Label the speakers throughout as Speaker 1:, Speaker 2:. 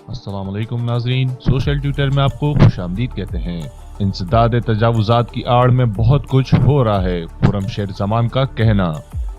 Speaker 1: السلام علیکم ناظرین، سوشل ٹویٹر میں آپ کو خوش آمدید کہتے ہیں۔ انسداد تجاوزات کی آڑ میں بہت کچھ ہو رہا ہے، خرم شیر زمان کا کہنا۔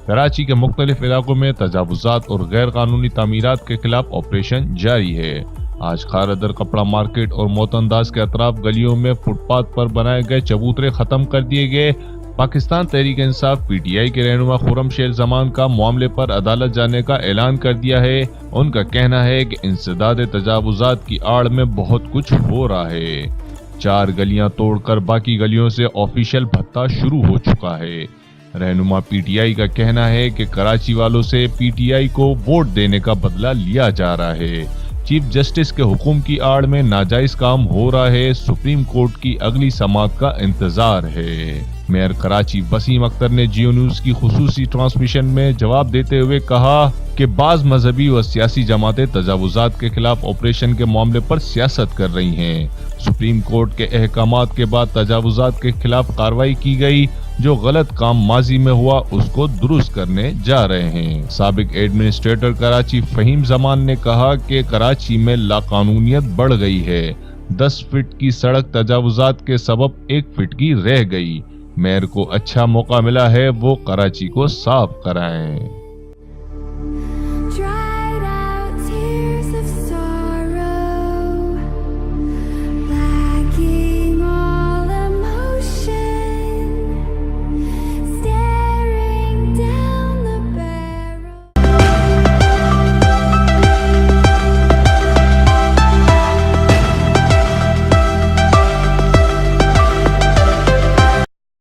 Speaker 1: کراچی کے مختلف علاقوں میں تجاوزات اور غیر قانونی تعمیرات کے خلاف آپریشن جاری ہے۔ آج خاردر کپڑا مارکیٹ اور موت انداز کے اطراف گلیوں میں فٹ پاتھ پر بنائے گئے چبوترے ختم کر دیے گئے۔ Pakistan Tehreek Insaf P T I کے رہنما خرم شیر زمان کا معاملے پر عدالت جانے کا اعلان کر دیا ہے۔ ان کا کہنا ہے کہ انسداد تجاوزات کی آڑ میں بہت کچھ ہو رہا ہے۔ 4 گلیاں توڑ کر باقی گلیوں سے آفیشیل بھتہ شروع ہو چکا ہے۔ رہنما پی ٹی آئی کا کہنا ہے کہ کراچی والوں سے پی ٹی آئی کو ووٹ دینے کا بدلہ لیا جا رہا ہے۔ چیف جسٹس کے حکم کی آڑ میں ناجائز کام ہو رہا ہے، سپریم کورٹ کی اگلی سماعت کا انتظار ہے۔ میئر کراچی وسیم اختر نے جیو نیوز کی خصوصی ٹرانسمیشن میں جواب دیتے ہوئے کہا کہ بعض مذہبی و سیاسی جماعتیں تجاوزات کے خلاف آپریشن کے معاملے پر سیاست کر رہی ہیں۔ سپریم کورٹ کے احکامات کے بعد تجاوزات کے خلاف کارروائی کی گئی، جو غلط کام ماضی میں ہوا اس کو درست کرنے جا رہے ہیں۔ سابق ایڈمنسٹریٹر کراچی فہیم زمان نے کہا کہ کراچی میں لاقانونیت بڑھ گئی ہے۔ 10 فٹ کی سڑک تجاوزات کے سبب 1 فٹ کی رہ گئی۔ میئر کو اچھا موقع ملا ہے، وہ کراچی کو صاف کرائیں۔